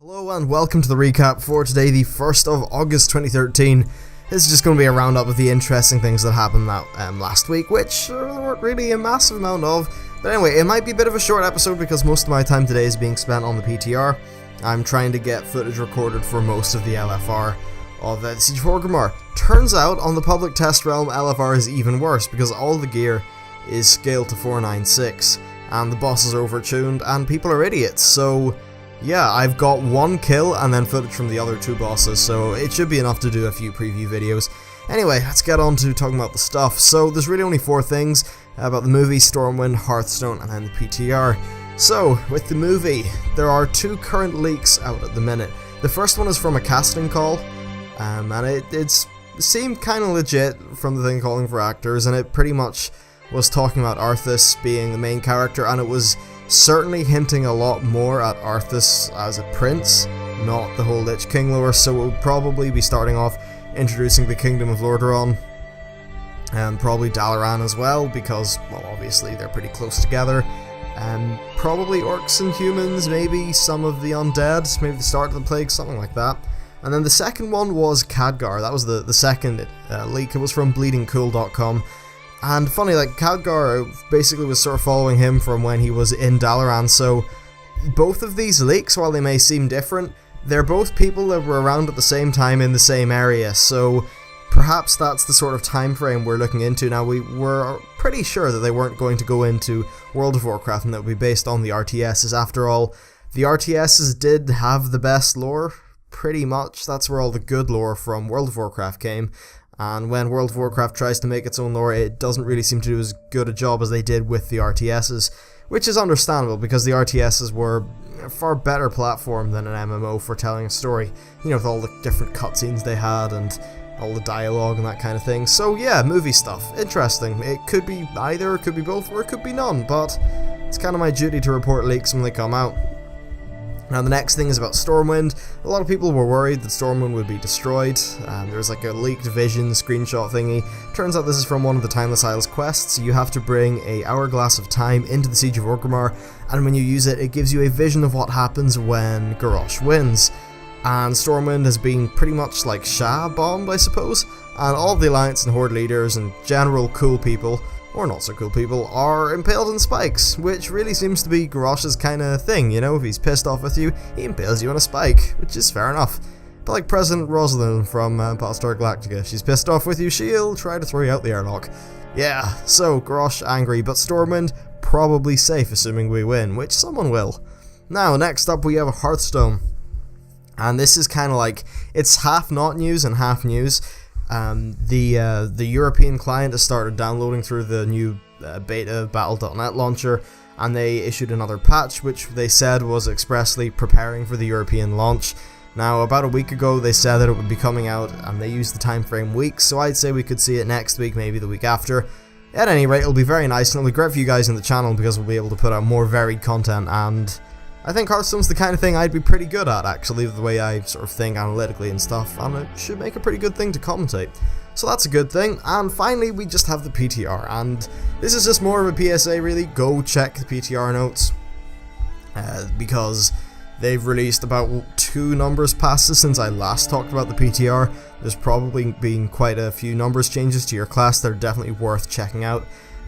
Hello and welcome to the recap for today, the 1st of August 2013. This is just going to be a roundup of the interesting things that happened last week, which there weren't really a massive amount of. But anyway, it might be a bit of a short episode because most of my time today is being spent on the PTR. I'm trying to get footage recorded for most of the LFR of the Siege of Orgrimmar. Turns out, on the public test realm, LFR is even worse because all the gear is scaled to 496, and the bosses are overtuned, and people are idiots, so yeah, I've got one kill and then footage from the other two bosses, so it should be enough to do a few preview videos. Anyway, let's get on to talking about the stuff. So there's really only four things about the movie, Stormwind, Hearthstone, and then the PTR. So, with the movie, there are two current leaks out at the minute. The first one is from a casting call, and it seemed kind of legit from the thing calling for actors, and it pretty much was talking about Arthas being the main character, and it was certainly hinting a lot more at Arthas as a prince, not the whole Lich King lore, so we'll probably be starting off introducing the Kingdom of Lordaeron, and probably Dalaran as well, because, well, obviously they're pretty close together. Probably orcs and humans, maybe some of the undead, maybe the start of the plague, something like that. And then the second one was Khadgar. That was the second leak. It was from bleedingcool.com. And funny, like, Khadgar basically was sort of following him from when he was in Dalaran, so both of these leaks, while they may seem different, they're both people that were around at the same time in the same area, so perhaps that's the sort of time frame we're looking into. Now, we were pretty sure that they weren't going to go into World of Warcraft and that would be based on the RTSs. After all, the RTSs did have the best lore, pretty much. That's where all the good lore from World of Warcraft came. And when World of Warcraft tries to make its own lore, it doesn't really seem to do as good a job as they did with the RTSs, which is understandable because the RTSs were a far better platform than an MMO for telling a story, you know, with all the different cutscenes they had and all the dialogue and that kind of thing. So yeah, movie stuff, interesting. It could be either, it could be both, or it could be none, but it's kind of my duty to report leaks when they come out. Now the next thing is about Stormwind. A lot of people were worried that Stormwind would be destroyed. There was like a leaked vision screenshot thingy. Turns out this is from one of the Timeless Isles quests. You have to bring a hourglass of time into the Siege of Orgrimmar, and when you use it, it gives you a vision of what happens when Garrosh wins. And Stormwind has been pretty much like Shah bombed, I suppose, and all of the Alliance and Horde leaders and general cool people, or not so cool people, are impaled in spikes, which really seems to be Garrosh's kind of thing, you know, if he's pissed off with you, he impales you on a spike, which is fair enough. But like President Rosalind from Battlestar Galactica, she's pissed off with you, she'll try to throw you out the airlock. Yeah, so Garrosh angry, but Stormwind probably safe, assuming we win, which someone will. Now, next up we have Hearthstone, and this is kind of like, it's half not news and half news. The European client has started downloading through the new beta Battle.net launcher, and they issued another patch which they said was expressly preparing for the European launch. Now, about a week ago they said that it would be coming out, and they used the time frame weeks, so I'd say we could see it next week, maybe the week after. At any rate, it'll be very nice, and it'll be great for you guys in the channel because we'll be able to put out more varied content, and I think Hearthstone's the kind of thing I'd be pretty good at, actually, the way I sort of think analytically and stuff, and it should make a pretty good thing to commentate. So that's a good thing, and finally we just have the PTR, and this is just more of a PSA really. Go check the PTR notes, because they've released about 2 numbers passes since I last talked about the PTR. There's probably been quite a few numbers changes to your class that are definitely worth checking out.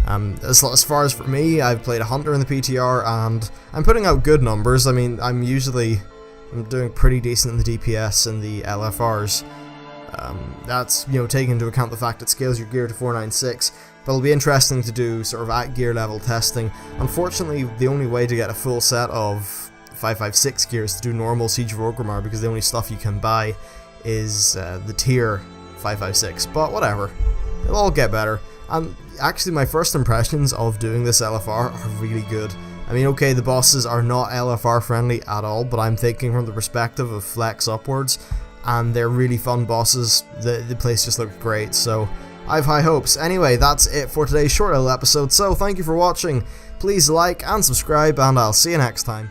As far as for me, I've played a Hunter in the PTR, and I'm putting out good numbers. I mean, I'm doing pretty decent in the DPS and the LFRs. That's, you know, taking into account the fact it scales your gear to 496, but it'll be interesting to do sort of at gear level testing. Unfortunately, the only way to get a full set of 556 gear is to do normal Siege of Orgrimmar, because the only stuff you can buy is the tier 556, but whatever, it'll all get better. And actually my first impressions of doing this LFR are really good. I mean, okay, the bosses are not LFR friendly at all, but I'm thinking from the perspective of flex upwards, and they're really fun bosses. The place just looks great, so I have high hopes. Anyway, that's it for today's short little episode, so thank you for watching. Please like and subscribe, and I'll see you next time.